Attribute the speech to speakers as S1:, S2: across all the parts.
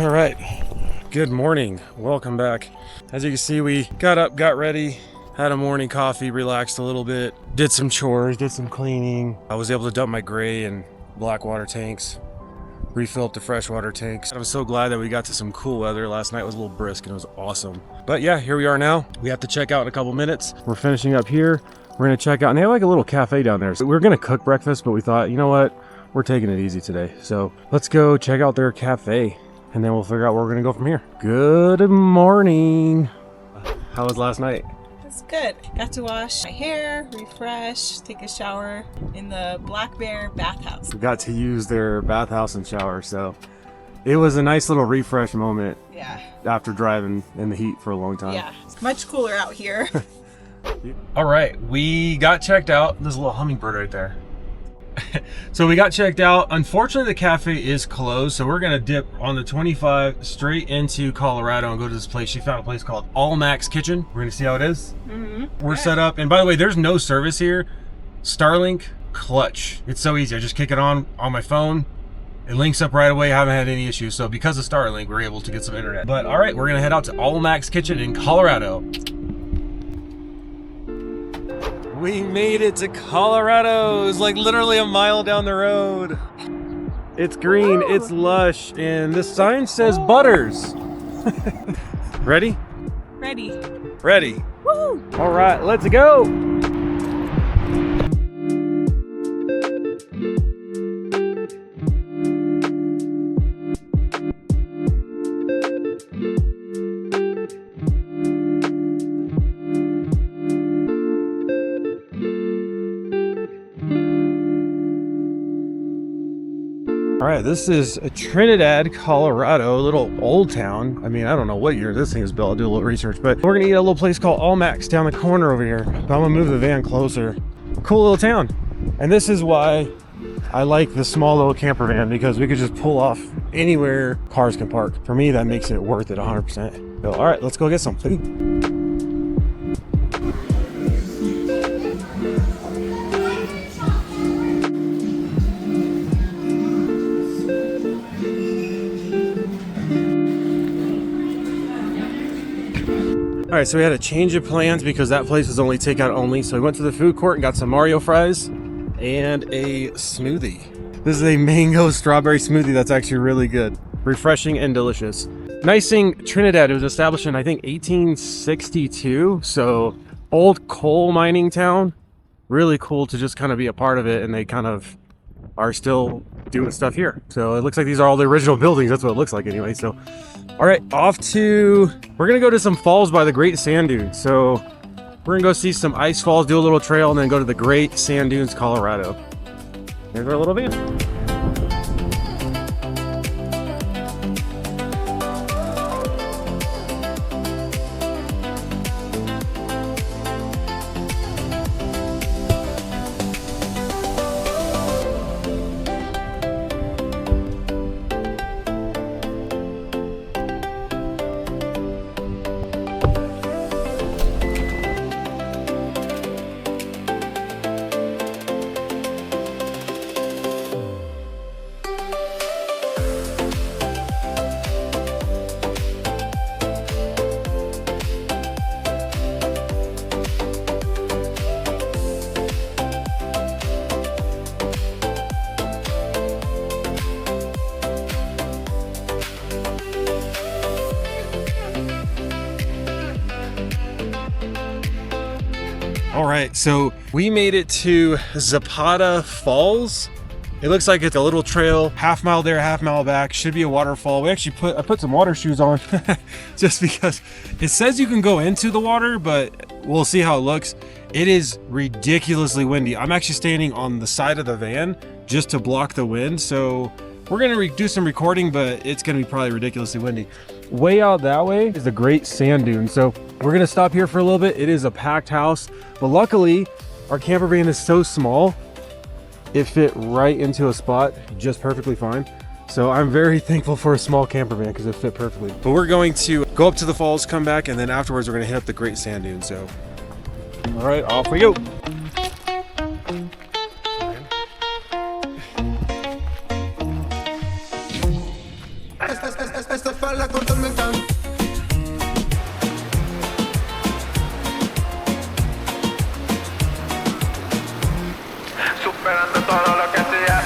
S1: All right, good morning, welcome back. As you can see, we got up, got ready, had a morning coffee, relaxed a little bit, did some chores, did some cleaning. I was able to dump my gray and black water tanks, refill up the freshwater tanks. I'm so glad that we got to some cool weather. Last night was a little brisk and it was awesome. But yeah, here we are now. We have to check out in a couple minutes. We're finishing up here. We're gonna check out, and they have like a little cafe down there. So we were gonna cook breakfast, but we thought, you know what? We're taking it easy today. So let's go check out their cafe and then we'll figure out where we're gonna go from here. Good morning. How was last night?
S2: It's good. Got to wash my hair, refresh, take a shower in the Black Bear bathhouse.
S1: We got to use their bathhouse and shower, so it was a nice little refresh moment.
S2: Yeah.
S1: After driving in the heat for a long time.
S2: Yeah, it's much cooler out here.
S1: All right, we got checked out. There's a little hummingbird right there. So we got checked out. Unfortunately, the cafe is closed, so we're gonna dip on the 25 straight into Colorado and go to this place. She found a place called All Max Kitchen. We're gonna see how it is. We're set up, and by the way, there's no service here. Starlink clutch. It's so easy. I just kick it on my phone. It links up right away. I haven't had any issues. So because of Starlink, we're able to get some internet. But all right, we're gonna head out to All Max Kitchen in Colorado. We made it to Colorado. It's like literally a mile down the road. It's green, it's lush, and the sign says Butters. Ready?
S2: Ready.
S1: Ready.
S2: Woo!
S1: All right, let's go. All right, this is Trinidad, Colorado, a little old town. I mean, I don't know what year this thing is built. I'll do a little research, but we're gonna eat at a little place called All Max down the corner over here. But I'm gonna move the van closer. Cool little town. And this is why I like the small little camper van, because we could just pull off anywhere cars can park. For me, that makes it worth it 100%. So, all right, let's go get some food. All right, so we had a change of plans because that place was only takeout only. So we went to the food court and got some Mario fries and a smoothie. This is a mango strawberry smoothie that's actually really good, refreshing and delicious. Nice thing, Trinidad, it was established in I think 1862. So old coal mining town. Really cool to just kind of be a part of it, and they kind of are still doing stuff here. So it looks like these are all the original buildings. That's what it looks like anyway. So all right, we're gonna go to some falls by the Great Sand Dunes. So we're gonna go see some ice falls, do a little trail, and then go to the Great Sand Dunes, Colorado. Here's our little van. All right, so we made it to Zapata Falls. It looks like it's a little trail, half mile there, half mile back. Should be a waterfall. I put some water shoes on just because it says you can go into the water, but we'll see how it looks. It is ridiculously windy. I'm actually standing on the side of the van just to block the wind. So we're gonna do some recording, but it's gonna be probably ridiculously windy. Way out that way is the Great Sand Dune. So we're gonna stop here for a little bit. It is a packed house, but luckily our camper van is so small, it fit right into a spot just perfectly fine. So I'm very thankful for a small camper van because it fit perfectly. But we're going to go up to the falls, come back, and then afterwards we're gonna hit up the Great Sand Dune. So, all right, off we go. That's the
S3: esperando todo lo que hacía.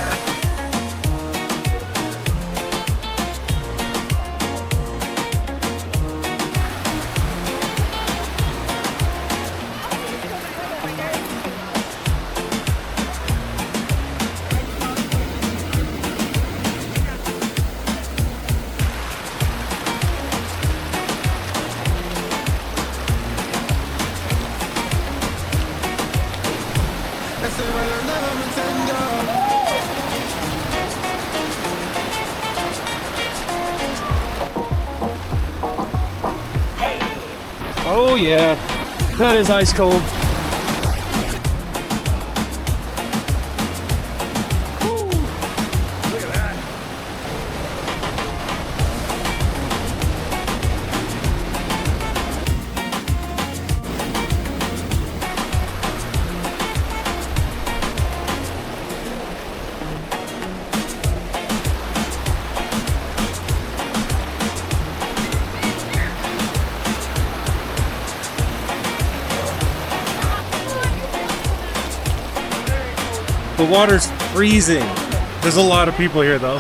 S1: Oh yeah, that is ice cold. The water's freezing. There's a lot of people here though.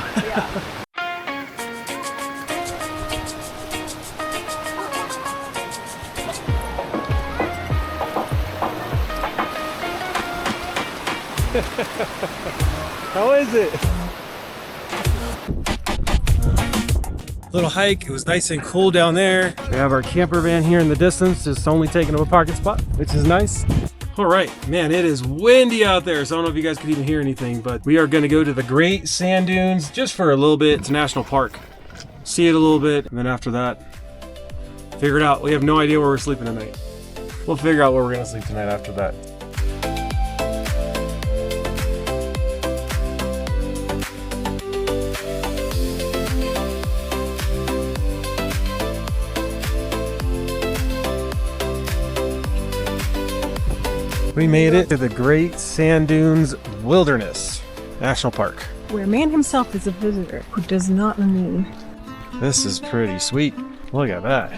S1: How is it? Little hike. It was nice and cool down there. We have our camper van here in the distance, just only taking up a parking spot, which is nice. All right, man, it is windy out there, so I don't know if you guys could even hear anything, but we are gonna go to the Great Sand Dunes just for a little bit. It's a national park. See it a little bit, and then after that, figure it out. We have no idea where we're sleeping tonight. We'll figure out where we're gonna sleep tonight after that. We made it to the Great Sand Dunes Wilderness National Park.
S2: Where man himself is a visitor who does not remain.
S1: This is pretty sweet. Look at that.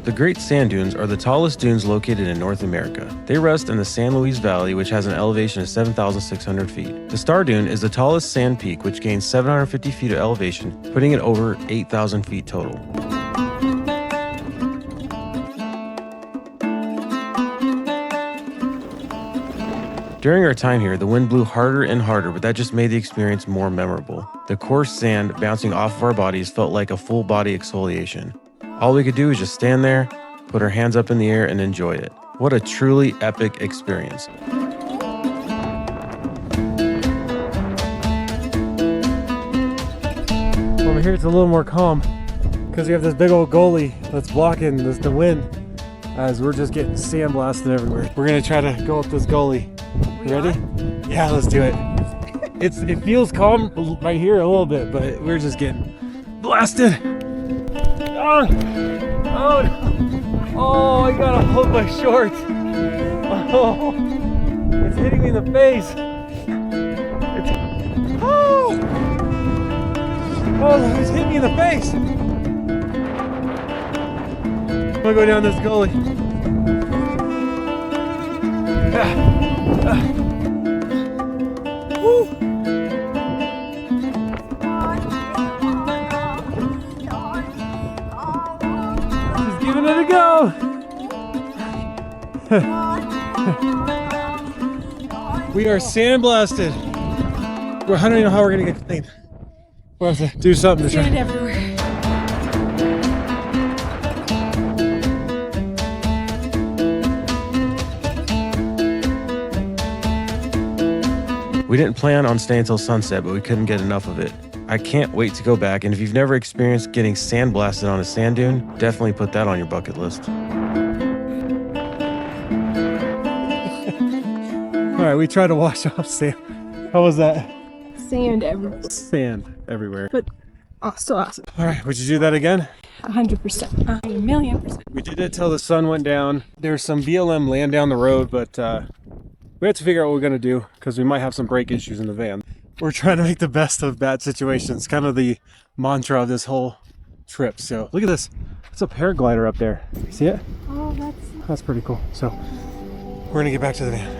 S1: The Great Sand Dunes are the tallest dunes located in North America. They rest in the San Luis Valley, which has an elevation of 7,600 feet. The Star Dune is the tallest sand peak, which gains 750 feet of elevation, putting it over 8,000 feet total. During our time here, the wind blew harder and harder, but that just made the experience more memorable. The coarse sand bouncing off of our bodies felt like a full body exfoliation. All we could do was just stand there, put our hands up in the air, and enjoy it. What a truly epic experience. Over here it's a little more calm because we have this big old gully that's blocking the wind as we're just getting sandblasted everywhere. We're gonna try to go up this gully. You ready? Yeah, let's do it. It feels calm right here a little bit, but we're just getting blasted. Oh, oh, oh, I gotta hold my shorts. Oh, it's hitting me in the face. Oh, it's hitting me in the face. I'm gonna go down this gully. Woo. Giving it a go. We are sandblasted. I don't even know how we're gonna get clean. We'll have to do something to try.
S2: Sand everywhere.
S1: We didn't plan on staying until sunset, but we couldn't get enough of it. I can't wait to go back, and if you've never experienced getting sandblasted on a sand dune, definitely put that on your bucket list. All right, we tried to wash off sand. How was that?
S2: Sand everywhere.
S1: Sand everywhere.
S2: But still awesome.
S1: All right, would you do that again?
S2: 100%. 1,000,000%.
S1: We did it till the sun went down. There's some BLM land down the road, but We have to figure out what we're gonna do because we might have some brake issues in the van. We're trying to make the best of bad situations, kind of the mantra of this whole trip. So look at this. It's a paraglider up there. See it?
S2: Oh,
S1: That's pretty cool. So we're gonna get back to the van.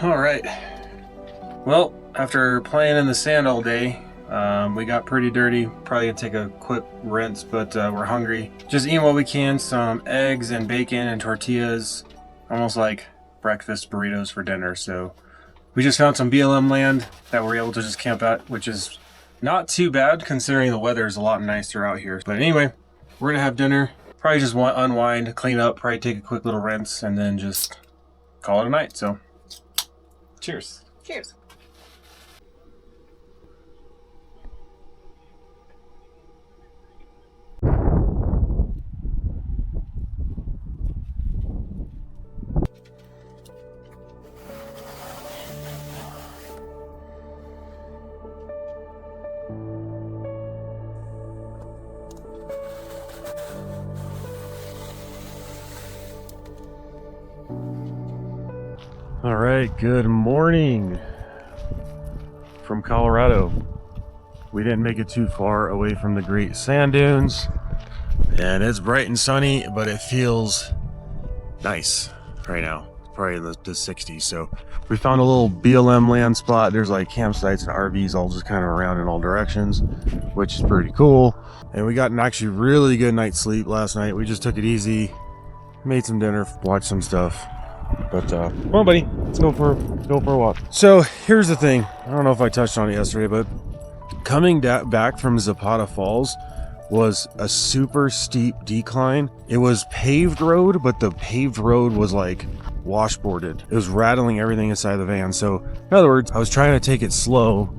S1: All right. Well, after playing in the sand all day, we got pretty dirty. Probably gonna take a quick rinse, but we're hungry. Just eating what we can. Some eggs and bacon and tortillas. Almost like breakfast burritos for dinner. So we just found some BLM land that we're able to just camp at, which is not too bad considering the weather is a lot nicer out here. But anyway, we're gonna have dinner. Probably just unwind, clean up, probably take a quick little rinse, and then just call it a night. So cheers.
S2: Cheers.
S1: All right, good morning from Colorado. We didn't make it too far away from the great sand dunes, and it's bright and sunny, but it feels nice right now, probably in the 60s. So we found a little BLM land spot. There's like campsites and RVs all just kind of around in all directions, which is pretty cool. And we got an actually really good night's sleep last night. We just took it easy, made some dinner, watched some stuff. But come on, buddy, let's go for a walk. So here's the thing. I don't know if I touched on it yesterday, but coming back from Zapata Falls was a super steep decline. It was paved road, but the paved road was like washboarded. It was rattling everything inside the van. So in other words, I was trying to take it slow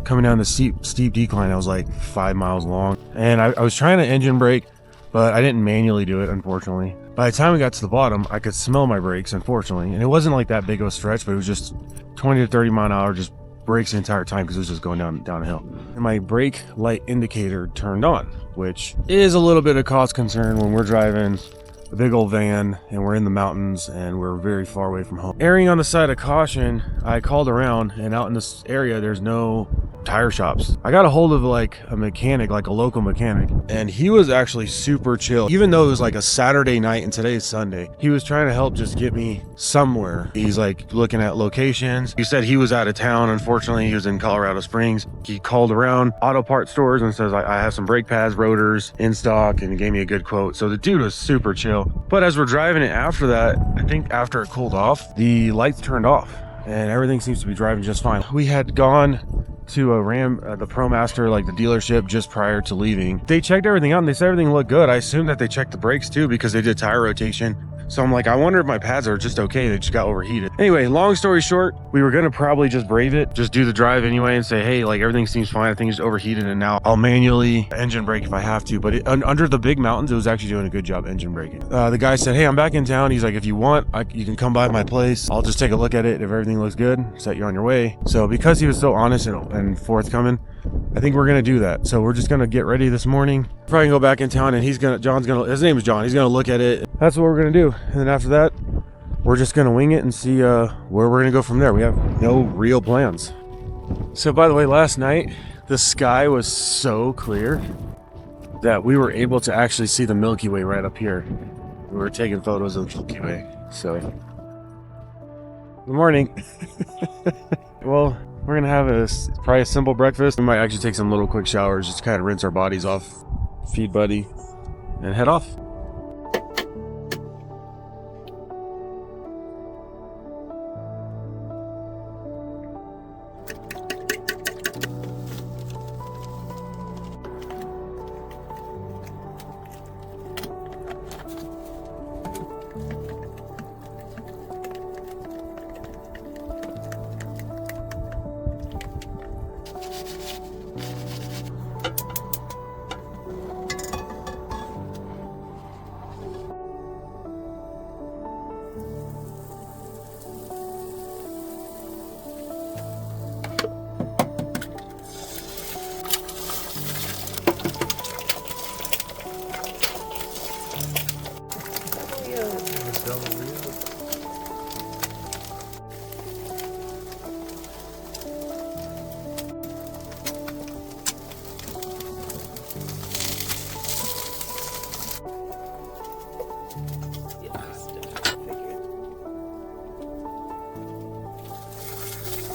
S1: coming down the steep decline. That was like 5 miles long, and I was trying to engine brake, but I didn't manually do it, unfortunately. By the time we got to the bottom, I could smell my brakes, unfortunately. And it wasn't like that big of a stretch, but it was just 20 to 30 mile an hour, just brakes the entire time because it was just going downhill. And my brake light indicator turned on, which is a little bit of cause concern when we're driving a big old van and we're in the mountains and we're very far away from home. Erring on the side of caution, I called around, and out in this area, there's no tire shops. I got a hold of like a mechanic, like a local mechanic, and he was actually super chill. Even though it was like a Saturday night and today's Sunday, he was trying to help just get me somewhere. He's like looking at locations. He said he was out of town. Unfortunately, he was in Colorado Springs. He called around auto part stores and says, I have some brake pads, rotors in stock, and he gave me a good quote. So the dude was super chill. But as we're driving it after that, I think after it cooled off, the lights turned off and everything seems to be driving just fine. We had gone to a Ram, the Promaster, like the dealership, just prior to leaving. They checked everything out and they said everything looked good. I assume that they checked the brakes too because they did tire rotation. So I'm like, I wonder if my pads are just okay. They just got overheated. Anyway, long story short, we were gonna probably just brave it, just do the drive anyway and say, hey, like everything seems fine. I think it's overheated, and now I'll manually engine brake if I have to. But under the big mountains, it was actually doing a good job engine braking. The guy said, hey, I'm back in town. He's like, if you want, you can come by my place. I'll just take a look at it. If everything looks good, set you on your way. So because he was so honest and forthcoming, I think we're gonna do that. So we're just gonna get ready this morning. Probably gonna go back in town, and his name is John. He's gonna look at it. That's what we're gonna do. And then after that, we're just gonna wing it and see where we're gonna go from there. We have no real plans. So by the way, last night the sky was so clear that we were able to actually see the Milky Way right up here. We were taking photos of the Milky Way. So good morning. Well, we're gonna have probably a simple breakfast. We might actually take some little quick showers, just kind of rinse our bodies off, feed Buddy, and head off.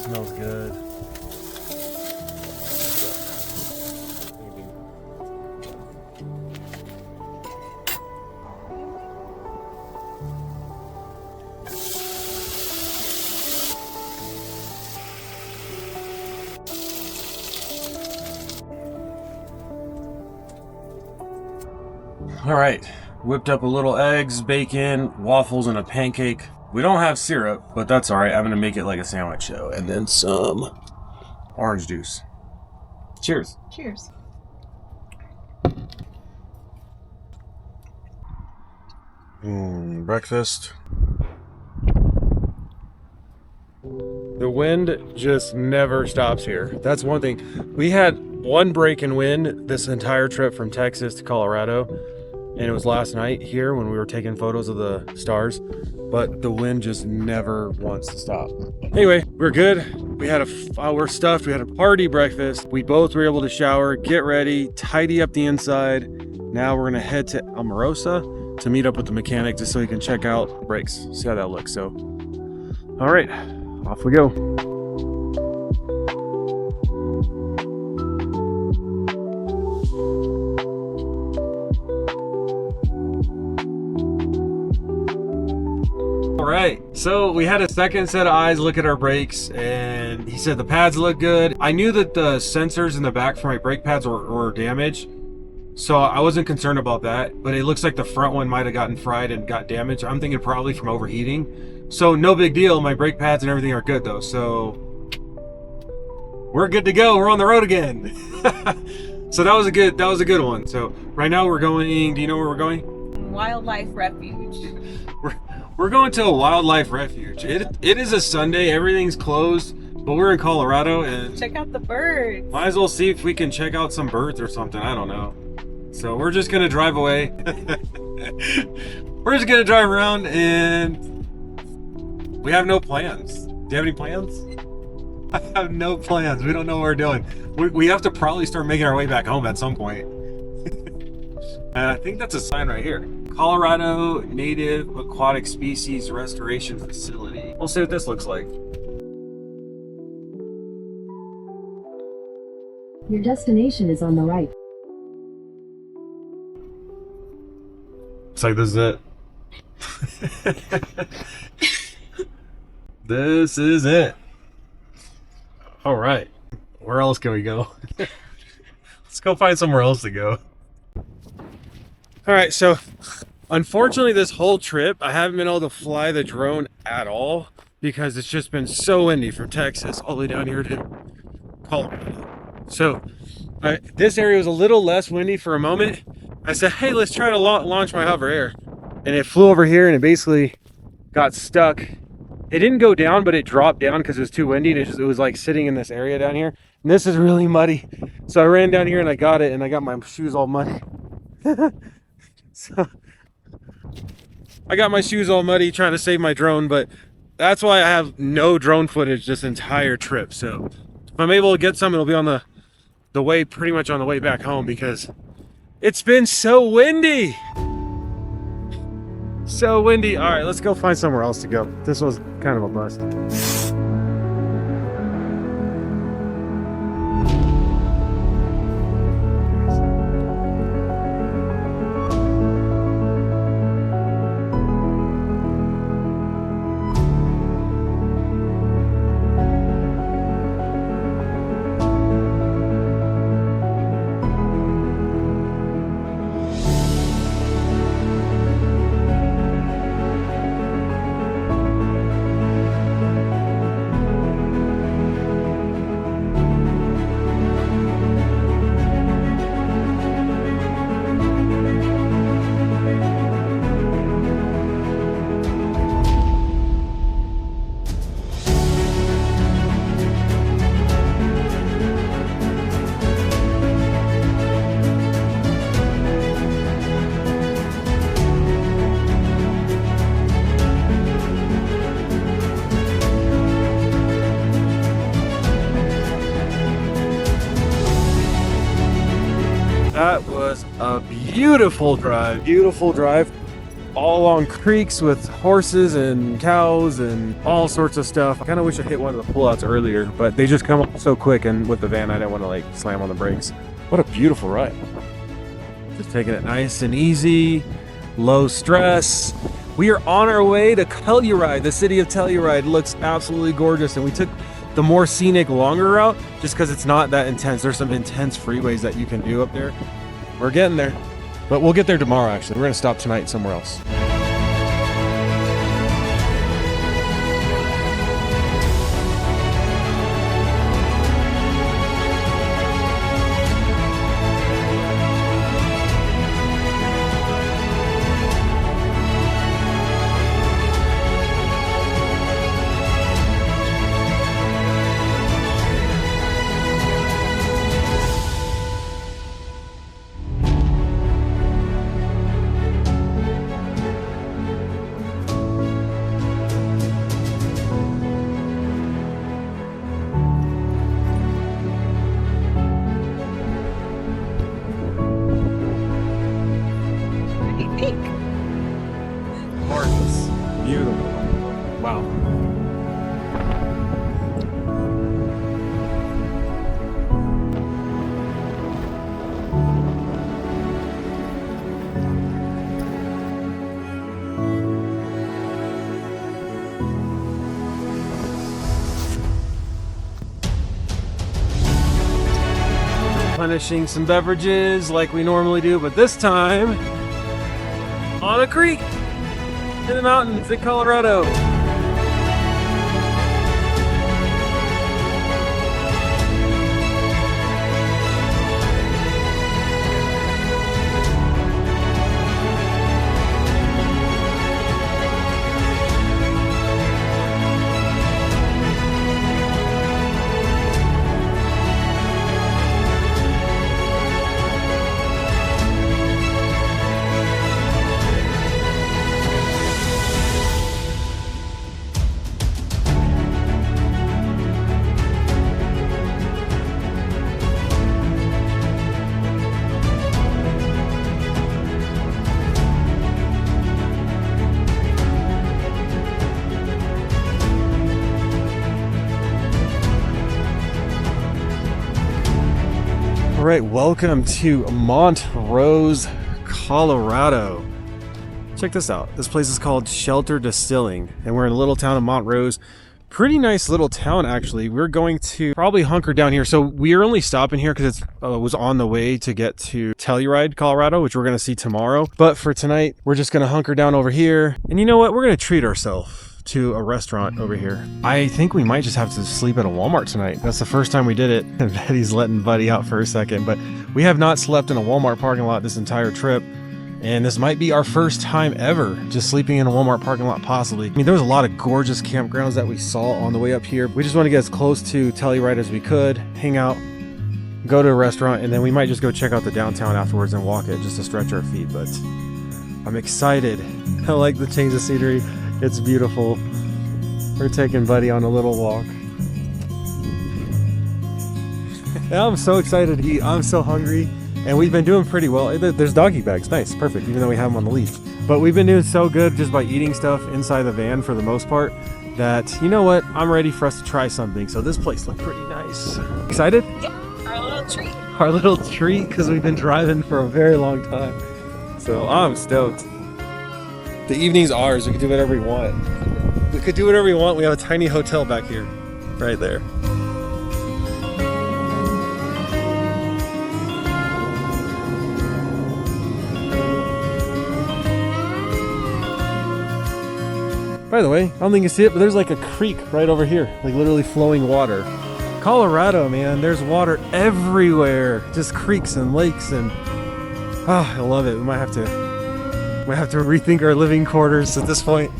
S1: Smells good. All right, whipped up a little eggs, bacon, waffles, and a pancake. We don't have syrup, but that's all right. I'm gonna make it like a sandwich show, and then some orange juice. Cheers.
S2: Cheers.
S1: Breakfast. The wind just never stops here. That's one thing. We had one break in wind this entire trip from Texas to Colorado, and it was last night here when we were taking photos of the stars, but the wind just never wants to stop. Anyway, we're good. We're stuffed. We had a party breakfast. We both were able to shower, get ready, tidy up the inside. Now we're gonna head to Omarosa to meet up with the mechanic just so he can check out brakes, see how that looks. So, all right, off we go. All right, so we had a second set of eyes look at our brakes, and he said the pads look good. I knew that the sensors in the back for my brake pads were damaged, so I wasn't concerned about that, but it looks like the front one might have gotten fried and got damaged. I'm thinking probably from overheating. So no big deal. My brake pads and everything are good though, so we're good to go. We're on the road again. So that was a good one. So right now we're going, do you know where we're going?
S2: Wildlife Refuge.
S1: We're going to a wildlife refuge. It is a Sunday, everything's closed, but we're in Colorado and
S2: Check out the birds.
S1: might as well see if we can check out some birds or something. I don't know. So we're just gonna drive away. We're just gonna drive around, and we have no plans. Do you have any plans? I have no plans. We don't know what we're doing. We have to probably start making our way back home at some point. And I think that's a sign right here. Colorado Native Aquatic Species Restoration Facility. We'll see what this looks like.
S4: Your destination is on the right.
S1: It's like, this is it. This is it. All right. Where else can we go? Let's go find somewhere else to go. All right, so Unfortunately, this whole trip, I haven't been able to fly the drone at all because it's just been so windy from Texas all the way down here to Colorado. So this area was a little less windy for a moment. I said, hey, let's try to launch my hover air. And it flew over here and it basically got stuck. It didn't go down, but it dropped down because it was too windy. And it was like sitting in this area down here. And this is really muddy. So I ran down here and I got it, and I got my shoes all muddy. So I got my shoes all muddy trying to save my drone, but that's why I have no drone footage this entire trip. So if I'm able to get some, it'll be on the way, pretty much on the way back home, because it's been so windy. So windy. All right, let's go find somewhere else to go. This was kind of a bust. That was a beautiful drive, all along creeks with horses and cows and all sorts of stuff. I kind of wish I hit one of the pullouts earlier, but they just come up so quick, and with the van I didn't want to like slam on the brakes. What a beautiful ride. Just taking it nice and easy, low stress. We are on our way to Telluride. The city of Telluride looks absolutely gorgeous, and we took the more scenic, longer route just because it's not that intense. There's some intense freeways that you can do up there. We're getting there, but we'll get there tomorrow. Actually, we're gonna stop tonight somewhere else. Beautiful. Wow. Punishing some beverages like we normally do, but this time on a creek in the mountains in Colorado. All right, welcome to Montrose, Colorado. Check this out. This place is called Shelter Distilling, and we're in a little town of Montrose. Pretty nice little town, actually. We're going to probably hunker down here. So we're only stopping here because it was on the way to get to Telluride, Colorado, which we're going to see tomorrow. But for tonight, we're just going to hunker down over here. And you know what? We're going to treat ourselves to a restaurant over here. I think we might just have to sleep at a Walmart tonight. That's the first time we did it. And Betty's letting Buddy out for a second. But we have not slept in a Walmart parking lot this entire trip. And this might be our first time ever just sleeping in a Walmart parking lot, possibly. I mean, there was a lot of gorgeous campgrounds that we saw on the way up here. We just want to get as close to Telluride as we could, hang out, go to a restaurant, and then we might just go check out the downtown afterwards and walk it just to stretch our feet. But I'm excited. I like the change of scenery. It's beautiful. We're taking Buddy on a little walk. I'm so excited to eat. I'm so hungry. And we've been doing pretty well. There's doggy bags. Nice. Perfect. Even though we have them on the leash. But we've been doing so good just by eating stuff inside the van for the most part that, you know what? I'm ready for us to try something. So this place looked pretty nice. Excited?
S2: Yeah, our little treat.
S1: Our little treat, because we've been driving for a very long time. So I'm stoked. The evening's ours. We can do whatever we want. We could do whatever we want. We have a tiny hotel back here. Right there. By the way, I don't think you see it, but there's like a creek right over here. Like literally flowing water. Colorado, man, there's water everywhere. Just creeks and lakes and... I love it. We might have to rethink our living quarters at this point.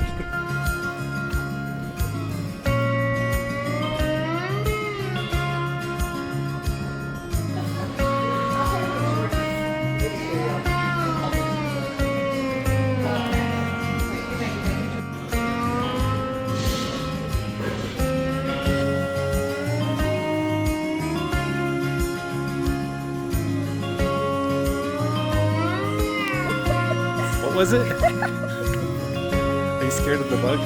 S1: What was it? Are you scared of the bug?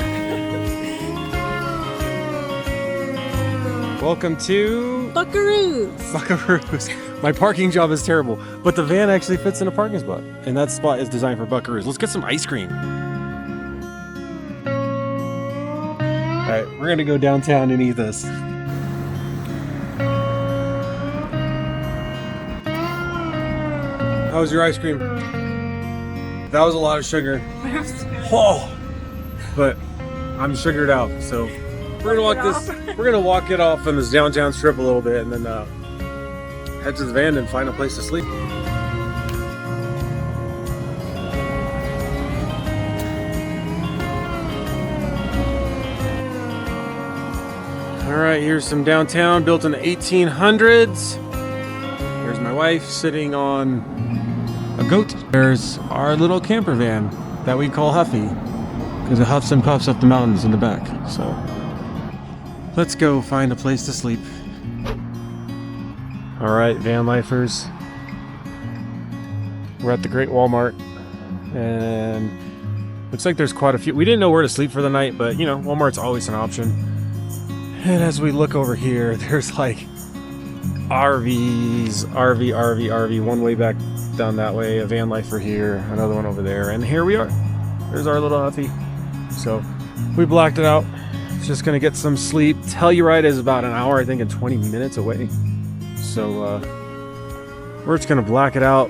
S1: Welcome to
S2: Buckaroos.
S1: Buckaroos. My parking job is terrible, but the van actually fits in a parking spot, and that spot is designed for Buckaroos. Let's get some ice cream. All right, we're gonna go downtown and eat this. How was your ice cream? That was a lot of sugar. Oh, but I'm sugared out, so we're gonna walk this. We're gonna walk it off on this downtown strip a little bit, and then head to the van and find a place to sleep. All right, here's some downtown, built in the 1800s. Here's my wife sitting on a goat. There's our little camper van that we call Huffy because it huffs and puffs up the mountains in the back. So let's go find a place to sleep. All right, van lifers. We're at the Great Wal-Mart and looks like there's quite a few. We didn't know where to sleep for the night, but you know, Walmart's always an option. And as we look over here, there's like RVs, RV, one way back down that way, a van lifer here, another one over there, and here we are. There's our little Huffy. So we blacked it out. Just gonna get some sleep. Telluride is about an hour, I think, and 20 minutes away. So we're just gonna black it out.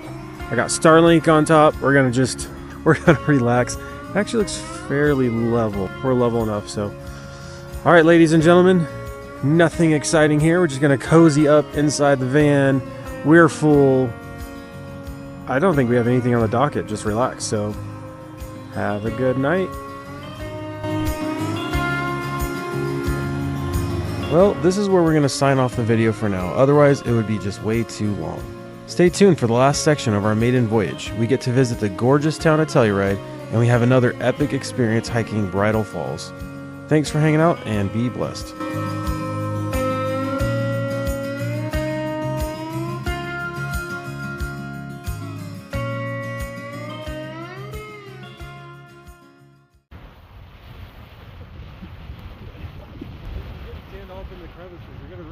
S1: I got Starlink on top. We're gonna relax. It actually looks fairly level. We're level enough, so. All right, ladies and gentlemen, nothing exciting here. We're just gonna cozy up inside the van. We're full. I don't think we have anything on the docket, just relax. So have a good night. Well, this is where we're gonna sign off the video for now. Otherwise, it would be just way too long. Stay tuned for the last section of our maiden voyage. We get to visit the gorgeous town of Telluride, and we have another epic experience hiking Bridal Falls. Thanks for hanging out, and be blessed. Stand off in the crevices. You're gonna